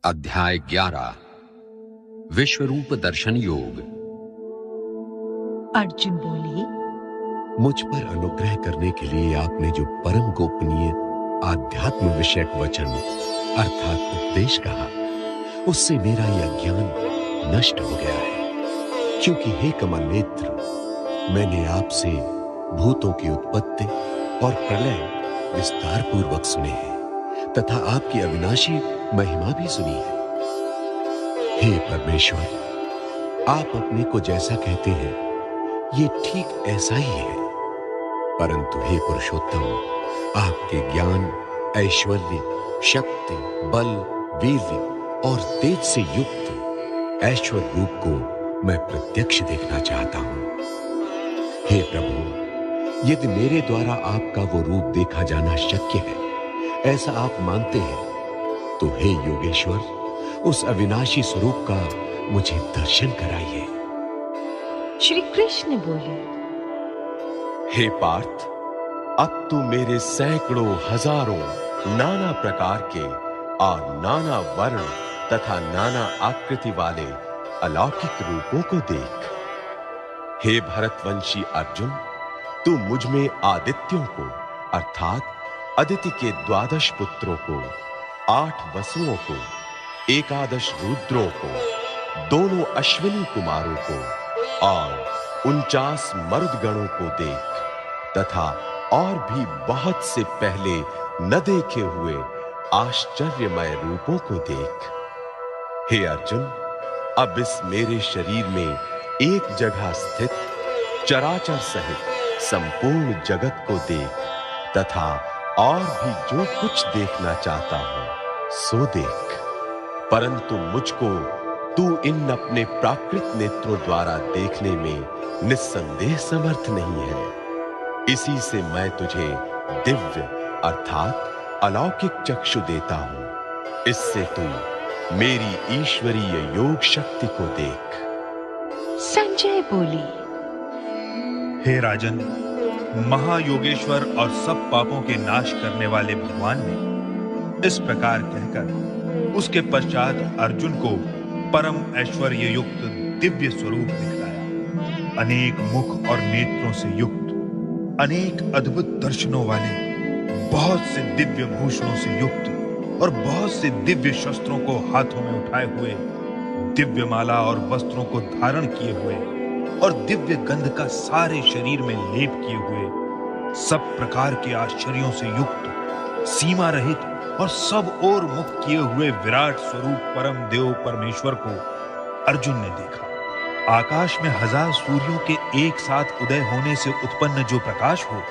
अध्याय 11 विश्वरूप दर्शन योग। अर्जुन बोले, मुझ पर अनुग्रह करने के लिए आपने जो परम गोपनीय आध्यात्म विषयक वचन अर्थात उपदेश कहा, उससे मेरा यह अज्ञान नष्ट हो गया है। क्योंकि हे कमल नेत्र, मैंने आपसे भूतों की उत्पत्ति और प्रलय विस्तार पूर्वक सुने हैं तथा आपकी अविनाशी महिमा भी सुनी है। हे परमेश्वर, आप अपने को जैसा कहते हैं ये ठीक ऐसा ही है, परंतु हे पुरुषोत्तम, आपके ज्ञान, ऐश्वर्य, शक्ति, बल, वीर्य और तेज से युक्त ऐश्वर्य रूप को मैं प्रत्यक्ष देखना चाहता हूं। हे प्रभु, यदि मेरे द्वारा आपका वो रूप देखा जाना शक्य है, ऐसा आप मानते हैं, तो हे योगेश्वर, उस अविनाशी स्वरूप का मुझे दर्शन कराइए। श्री कृष्ण बोले, हे पार्थ, अब तू मेरे सैकड़ों हजारों नाना प्रकार के और नाना वर्ण तथा नाना आकृति वाले अलौकिक रूपों को देख। हे भरतवंशी अर्जुन, तू मुझ में आदित्यों को अर्थात अदिति के 12 पुत्रों को, 8 वसुओं को, 11 रुद्रों को, 2 अश्विनी कुमारों को और 49 मरुदगणों को देख तथा और भी बहुत से पहले न देखे हुए आश्चर्यमय रूपों को देख। हे अर्जुन, अब इस मेरे शरीर में एक जगह स्थित चराचर सहित संपूर्ण जगत को देख तथा और भी जो कुछ देखना चाहता हूं सो देख, परंतु मुझको तू इन अपने प्राकृत नेत्रों द्वारा देखने में निस्संदेह समर्थ नहीं है। इसी से मैं तुझे दिव्य अर्थात अलौकिक चक्षु देता हूं। इससे तू मेरी ईश्वरीय योग शक्ति को देख। संजय बोले, हे राजन, महायोगेश्वर और सब पापों के नाश करने वाले भगवान ने इस प्रकार कहकर उसके पश्चात अर्जुन को परम ऐश्वर्य युक्त दिव्य स्वरूप दिखलाया। अनेक मुख और नेत्रों से युक्त, अनेक अद्भुत दर्शनों वाले, बहुत से दिव्य भूषणों से युक्त और बहुत से दिव्य शस्त्रों को हाथों में उठाए हुए, दिव्य माला और वस्त्रों को धारण किए हुए और दिव्य गंध का सारे शरीर में लेप किए हुए, सब प्रकार के आश्चर्यों से युक्त, सीमा रहित और सब ओर मुख किए हुए विराट स्वरूप परम देव परमेश्वर को अर्जुन ने देखा। आकाश में 1000 सूर्यों के एक साथ उदय होने से उत्पन्न जो प्रकाश हो,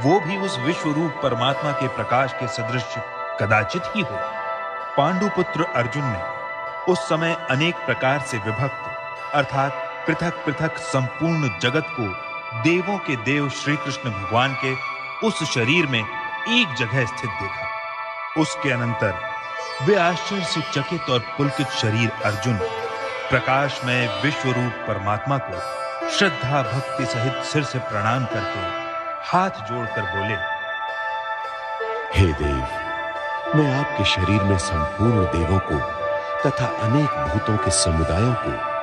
वो भी उस विश्वरूप परमात्मा के प्रकाश के सदृश कदाचित ही हो। पांडुपुत्र अर्जुन ने उस समय अनेक प्रकार से विभक्त अर्थात पृथक पृथक संपूर्ण जगत को देवों के देव श्री कृष्ण भगवान के उस शरीर में एक जगह स्थित देखा। उसके अनंतर वे आश्चर्य से चकित और पुलकित शरीर अर्जुन प्रकाशमय विश्वरूप परमात्मा को श्रद्धा भक्ति सहित सिर से प्रणाम करके हाथ जोड़कर बोले, हे देव, मैं आपके शरीर में संपूर्ण देवों को तथा अनेक भूतों के समुदायों को,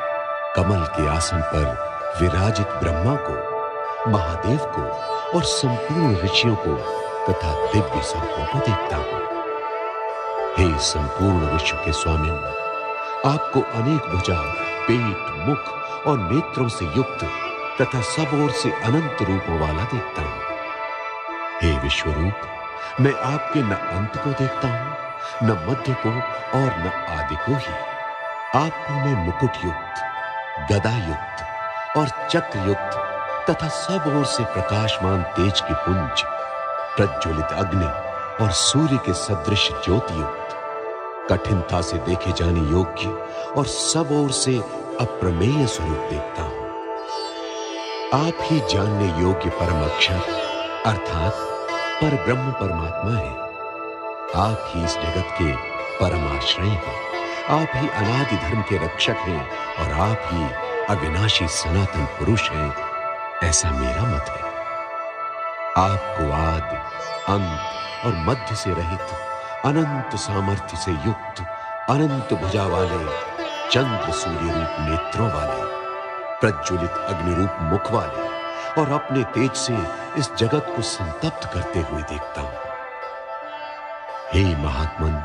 कमल के आसन पर विराजित ब्रह्मा को, महादेव को और संपूर्ण ऋषियों को तथा दिव्य सर्पों को देखता हूं। हे संपूर्ण विश्व के स्वामी, आपको अनेक भुजा, पेट, मुख और नेत्रों से युक्त तथा सब ओर से अनंत रूपों वाला देखता हूं। हे विश्वरूप, मैं आपके न अंत को देखता हूं, न मध्य को और न आदि को ही। आपको मैं मुकुट युक्त, गदा युक्त और चक्र युक्त तथा सब ओर से प्रकाशमान तेज की पुंज, प्रज्वलित अग्नि और सूर्य के सदृश ज्योति युक्त, कठिनता से देखे जाने योग्य और सब ओर से अप्रमेय स्वरूप देखता हूं। आप ही जानने योग्य परम अक्षर अर्थात पर ब्रह्म परमात्मा है। आप ही इस जगत के परमाश्रय हैं। आप ही अनादि धर्म के रक्षक हैं और आप ही अविनाशी सनातन पुरुष हैं, ऐसा मेरा मत है। आपको आदि, अंत और मध्य से रहित, अनंत सामर्थ्य से युक्त अनंत भुजा वाले, चंद्र सूर्य रूप नेत्रों वाले, प्रज्वलित अग्नि रूप मुख वाले और अपने तेज से इस जगत को संतप्त करते हुए देखता हूं। हे महात्मन,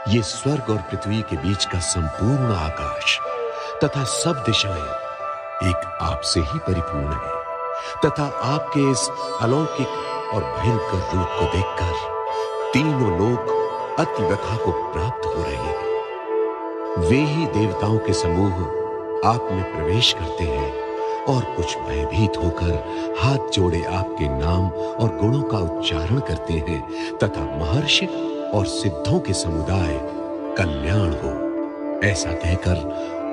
ये स्वर्ग और पृथ्वी के बीच का संपूर्ण आकाश तथा सब दिशाएं एक आपसे ही परिपूर्ण है तथा आपके इस अलौकिक और भयंकर रूप को देखकर तीनों लोग अति व्यथा को प्राप्त हो रहे हैं। वे ही देवताओं के समूह आप में प्रवेश करते हैं और कुछ भयभीत होकर हाथ जोड़े आपके नाम और गुणों का उच्चारण करते हैं तथा महर्षि और सिद्धों के समुदाय कल्याण हो ऐसा कहकर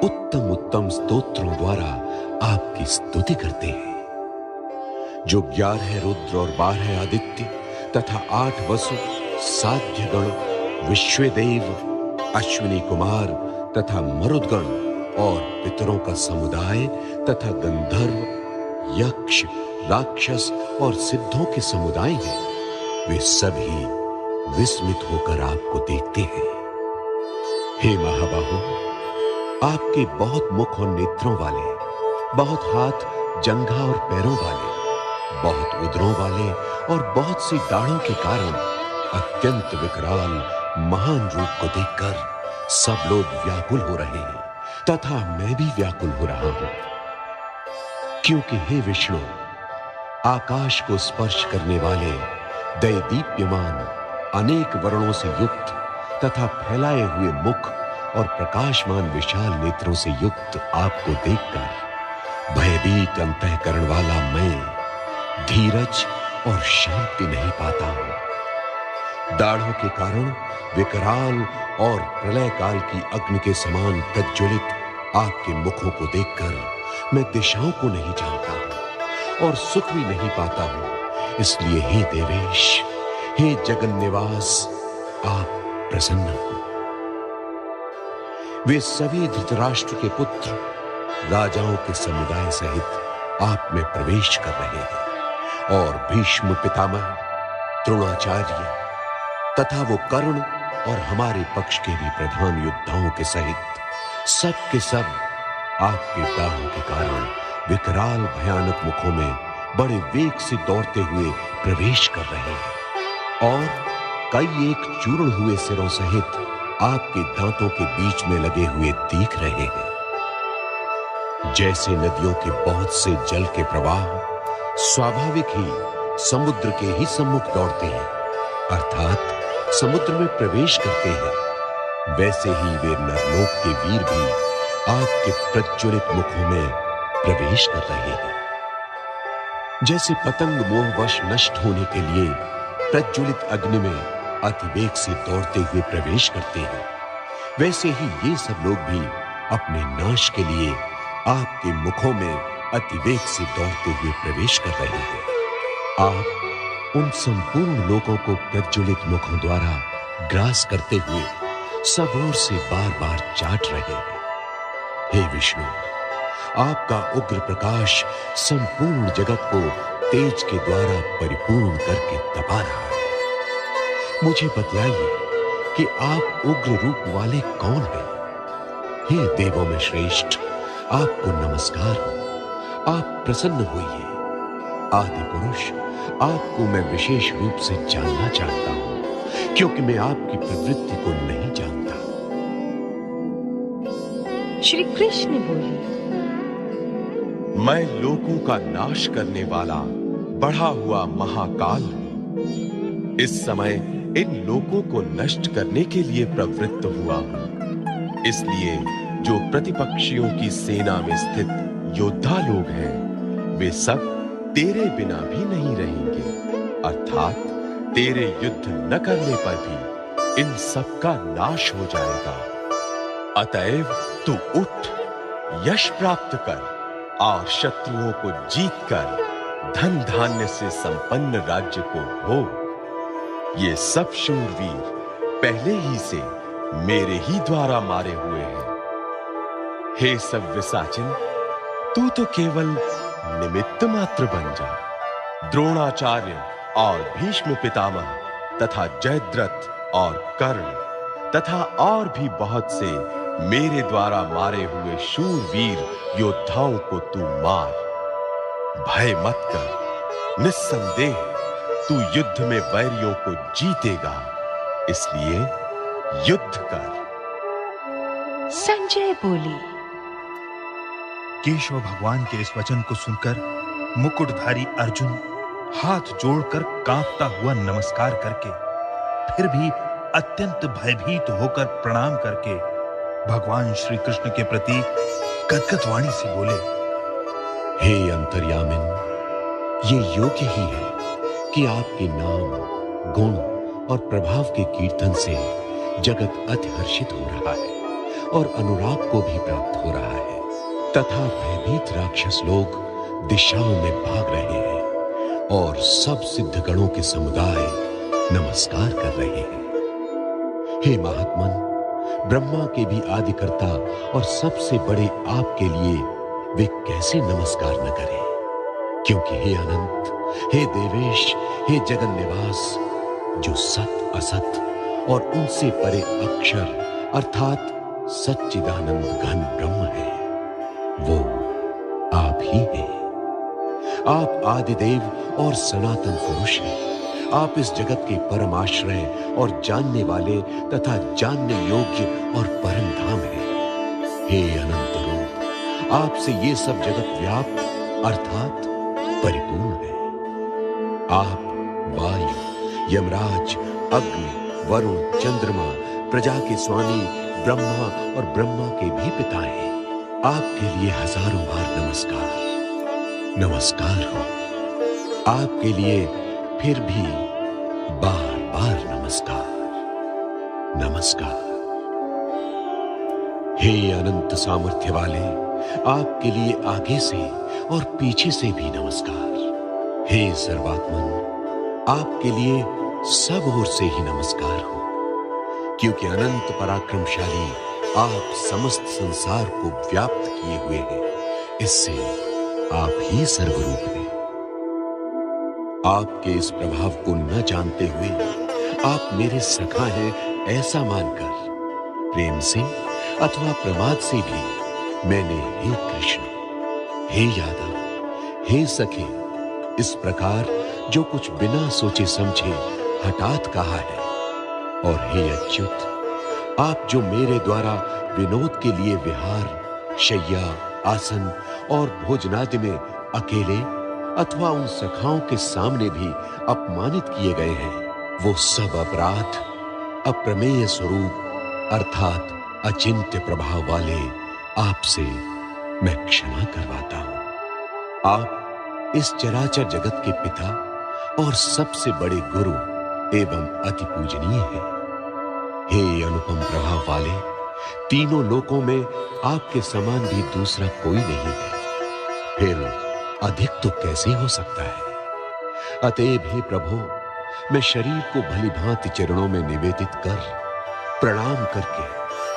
उत्तम उत्तम स्तोत्रों द्वारा आपकी स्तुति करते हैं। जो 11 रुद्र और 12 आदित्य तथा 8 वसु, साध्यगण, विश्वदेव, अश्विनी कुमार तथा मरुदगण और पितरों का समुदाय तथा गंधर्व, यक्ष, राक्षस और सिद्धों के समुदाय हैं, वे सभी विस्मित होकर आपको देखते हैं। हे महाबाहु, आपके बहुत मुख और नेत्रों वाले, बहुत हाथ, जंघा और पैरों वाले, बहुत उदरों वाले और बहुत सी दाढ़ों के कारण अत्यंत विकराल महान रूप को देखकर सब लोग व्याकुल हो रहे हैं तथा मैं भी व्याकुल हो रहा हूं, क्योंकि हे विष्णु, आकाश को स्पर्श करने वाले दैदीप्यमान अनेक वर्णों से युक्त तथा फैलाए हुए मुख और प्रकाशमान विशाल नेत्रों से युक्त आपको देखकर भयभीत अंतःकरण वाला मैं धीरज और शांति नहीं पाता हूं। दाढ़ों के कारण विकराल और प्रलय काल की अग्नि के समान प्रज्वलित आपके मुखों को देखकर मैं दिशाओं को नहीं जानता हूं और सुख भी नहीं पाता हूं। इसलिए हे देवेश, हे जगन निवास, आप प्रसन्न हो। वे सभी धृतराष्ट्र के पुत्र राजाओं के समुदाय सहित आप में प्रवेश कर रहे हैं और भीष्म पितामह, द्रोणाचार्य तथा वो कर्ण और हमारे पक्ष के भी प्रधान योद्धाओं के सहित सब के सब आपके दाहों के कारण विकराल भयानक मुखों में बड़े वेग से दौड़ते हुए प्रवेश कर रहे हैं और कई एक चूर्ण हुए सिरों सहित आपके दांतों के बीच में लगे हुए दिख रहे हैं। जैसे नदियों के बहुत से जल के प्रवाह स्वाभाविक ही समुद्र के ही सम्मुख दौड़ते हैं, अर्थात समुद्र में प्रवेश करते हैं, वैसे ही वे नरलोक के वीर भी आपके प्रज्वलित मुखों में प्रवेश कर रहे हैं। जैसे पतंग मोहवश नष्ट होने के लिए प्रज्वलित अग्नि में अतिवेग से दौड़ते हुए प्रवेश करते हैं, वैसे ही ये सब लोग भी अपने नाश के लिए आपके मुखों में अतिवेग से दौड़ते हुए प्रवेश कर रहे हैं। आप उन संपूर्ण लोगों को प्रज्वलित मुखों द्वारा ग्रास करते हुए सब ओर से बार बार चाट रहे हैं। हे विष्णु, आपका उग्र प्रकाश संपूर्ण जगत को तेज के द्वारा परिपूर्ण करके तपा रहा है। मुझे बतलाइए कि आप उग्र रूप वाले कौन हैं? हे देवों में श्रेष्ठ, आपको नमस्कार हो। आप प्रसन्न होइए। आदि पुरुष, आपको मैं विशेष रूप से जानना चाहता हूं, क्योंकि मैं आपकी प्रवृत्ति को नहीं जानता। श्री कृष्ण बोले, मैं लोगों का नाश करने वाला बढ़ा हुआ महाकाल हूं। इस समय इन लोगों को नष्ट करने के लिए प्रवृत्त हुआ हूं। इसलिए जो प्रतिपक्षियों की सेना में स्थित योद्धा लोग हैं, वे सब तेरे बिना भी नहीं रहेंगे, अर्थात तेरे युद्ध न करने पर भी इन सब का नाश हो जाएगा। अतएव तू उठ, यश प्राप्त कर और शत्रुओं को जीतकर धन धान्य से संपन्न राज्य को भोग। ये सब शूरवीर पहले ही से मेरे ही द्वारा मारे हुए हैं। हे सव्यसाचिन, तू तो केवल निमित्त मात्र बन जा। द्रोणाचार्य और भीष्म पितामह तथा जयद्रथ और कर्ण तथा और भी बहुत से मेरे द्वारा मारे हुए शूरवीर योद्धाओं को तू मार। भय मत कर, निस्संदेह तू युद्ध में वैरियों को जीतेगा, इसलिए युद्ध कर। संजय बोले। केशव भगवान के इस वचन को सुनकर मुकुटधारी अर्जुन हाथ जोड़कर कांपता हुआ नमस्कार करके, फिर भी अत्यंत भयभीत होकर प्रणाम करके भगवान श्री कृष्ण के प्रति गदगद वाणी से बोले, हे अंतर्यामिन, ये योग्य ही है कि आपके नाम, गुण और प्रभाव के कीर्तन से जगत अति हर्षित हो रहा है और अनुराग को भी प्राप्त हो रहा है, तथा भयभीत राक्षस लोग दिशाओं में भाग रहे हैं और सब सिद्ध गणों के समुदाय नमस्कार कर रहे हैं। हे महात्मन, ब्रह्मा के भी आदिकर्ता और सबसे बड़े आपके लिए वे कैसे नमस्कार न करें, क्योंकि हे अनंत, हे देवेश, हे जगन निवास, जो सत असत और उनसे परे अक्षर अर्थात सच्चिदानंद घन ब्रह्म है, वो आप ही हैं। आप आदिदेव और सनातन पुरुष हैं। आप इस जगत के परम आश्रय और जानने वाले तथा जानने योग्य और परम धाम हैं। हे अनंत रूप, आपसे ये सब जगत व्याप्त अर्थात परिपूर्ण है। आप वायु, यमराज, अग्नि, वरुण, चंद्रमा, प्रजा के स्वामी, ब्रह्मा और ब्रह्मा के भी पिता हैं। आपके लिए हजारों बार नमस्कार, नमस्कार हो। आपके लिए फिर भी बार बार नमस्कार, नमस्कार। हे अनंत सामर्थ्य वाले, आपके लिए आगे से और पीछे से भी नमस्कार। हे सर्वात्मन, आपके लिए सब ओर से ही नमस्कार हो, क्योंकि अनंत पराक्रमशाली आप समस्त संसार को व्याप्त किए हुए हैं। इससे आप ही सर्वरूप हैं। आपके इस प्रभाव को न जानते हुए आप मेरे सखा हैं ऐसा मानकर प्रेम से अथवा प्रमाद से भी मैंने हे कृष्ण, हे यादव, हे सखे इस प्रकार जो कुछ बिना सोचे समझे हठात कहा है। और हे अच्युत, आप जो मेरे द्वारा विनोद के लिए विहार, शय्या, आसन और भोजनादि में अकेले अथवा उन सखाओं के सामने भी अपमानित किए गए हैं, वो सब अपराध अप्रमेय स्वरूप अर्थात अचिंत्य प्रभाव वाले आपसे मैं क्षमा करवाता हूं। आप इस चराचर जगत के पिता और सबसे बड़े गुरु एवं अति पूजनीय हैं। हे अनुपम प्रभाव वाले, तीनों लोकों में आपके समान भी दूसरा कोई नहीं है, फिर अधिक तो कैसे हो सकता है। अतएव हे प्रभु, मैं शरीर को भली भांति चरणों में निवेदित कर प्रणाम करके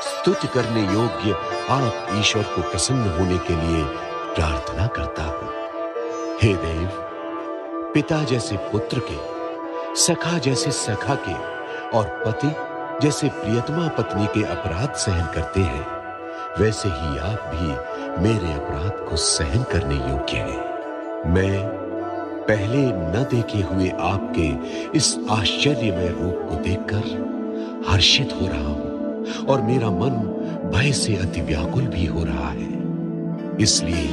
स्तुति करने योग्य आप ईश्वर को प्रसन्न होने के लिए प्रार्थना करता हूं। हे देव, पिता जैसे पुत्र के, सखा जैसे सखा के और पति जैसे प्रियतमा पत्नी के अपराध सहन करते हैं, वैसे ही आप भी मेरे अपराध को सहन करने योग्य हैं। मैं पहले न देखे हुए आपके इस आश्चर्यमय रूप को देखकर हर्षित हो रहा हूं और मेरा मन भय से अति व्याकुल भी हो रहा है। इसलिए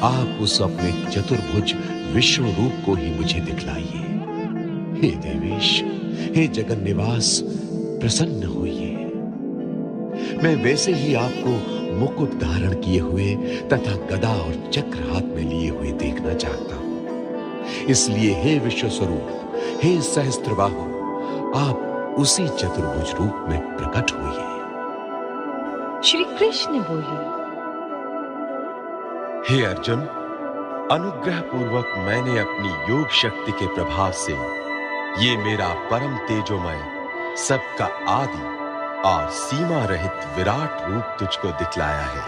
आप उस अपने चतुर्भुज विश्व रूप को ही मुझे दिखलाइए। हे देवेश, हे जगन निवास, प्रसन्न होइए। मैं वैसे ही आपको मुकुट धारण किए हुए तथा गदा और चक्र हाथ में लिए हुए देखना चाहता हूं। इसलिए हे विश्व स्वरूप, हे सहस्त्रबाहु, आप उसी चतुर्भुज रूप में प्रकट होइए। श्री कृष्ण बोले। हे अर्जुन, अनुग्रह पूर्वक मैंने अपनी योग शक्ति के प्रभाव से ये मेरा परम तेजोमय, सबका आदि और सीमा रहित विराट रूप तुझको दिखलाया है,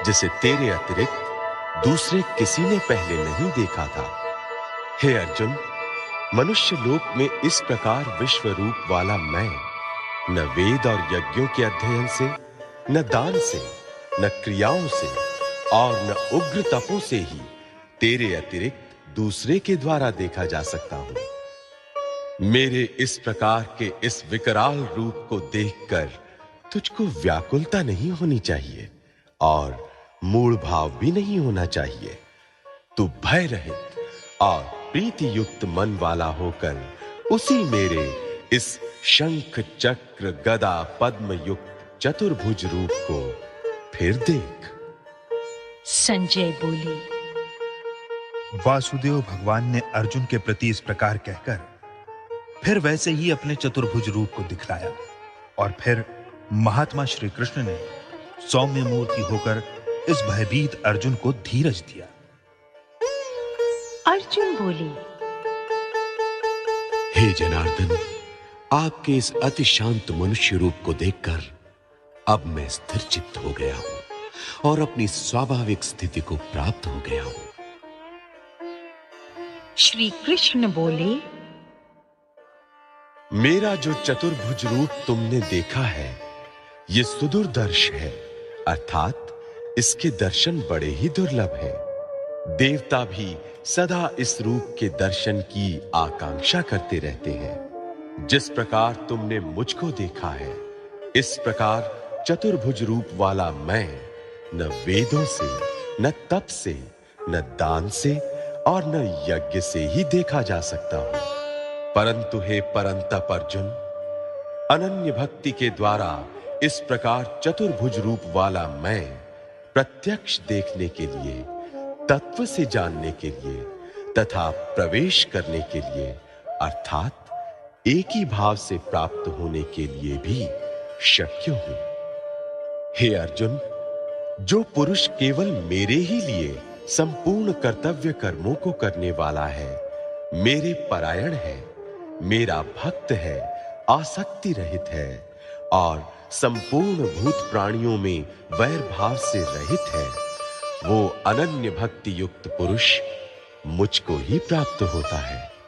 जिसे तेरे अतिरिक्त दूसरे किसी ने पहले नहीं देखा था। हे अर्जुन, मनुष्य लोक में इस प्रकार विश्व रूप वाला मैं न वेद और यज्ञों के अध्ययन से, न दान से, न क्रियाओं से और न उग्र तपों से ही तेरे अतिरिक्त दूसरे के द्वारा देखा जा सकता हूं। मेरे इस प्रकार के इस विकराल रूप को देखकर तुझको व्याकुलता नहीं होनी चाहिए और मूढ़ भाव भी नहीं होना चाहिए। तू भय रहित और प्रीति युक्त मन वाला होकर उसी मेरे इस शंख चक्र गदा पद्म युक्त चतुर्भुज रूप को फिर देख। संजय बोले, वासुदेव भगवान ने अर्जुन के प्रति इस प्रकार कहकर फिर वैसे ही अपने चतुर्भुज रूप को दिखलाया और फिर महात्मा श्री कृष्ण ने सौम्य मूर्ति होकर इस भयभीत अर्जुन को धीरज दिया। अर्जुन बोले, हे जनार्दन, आपके इस अति शांत मनुष्य रूप को देखकर अब मैं स्थिर चित्त हो गया हूं और अपनी स्वाभाविक स्थिति को प्राप्त हो गया हूं। श्री कृष्ण बोले, मेरा जो चतुर्भुज रूप तुमने देखा है, ये सुदुर्दर्श है, अर्थात इसके दर्शन बड़े ही दुर्लभ हैं। देवता भी सदा इस रूप के दर्शन की आकांक्षा करते रहते हैं। जिस प्रकार तुमने मुझको देखा है, इस प्रकार चतुर्भुज रूप वाला मैं न वेदों से, न तप से, न दान से और न यज्ञ से ही देखा जा सकता हूं। परंतु हे परंतप अर्जुन, अनन्य भक्ति के द्वारा इस प्रकार चतुर्भुज रूप वाला मैं प्रत्यक्ष देखने के लिए, तत्व से जानने के लिए तथा प्रवेश करने के लिए, अर्थात एक ही भाव से प्राप्त होने के लिए भी शक्य हूं। हे अर्जुन, जो पुरुष केवल मेरे ही लिए संपूर्ण कर्तव्य कर्मों को करने वाला है, मेरे परायण है, मेरा भक्त है, आसक्ति रहित है और संपूर्ण भूत प्राणियों में वैर भाव से रहित है, वो अनन्य भक्ति युक्त पुरुष मुझको ही प्राप्त होता है।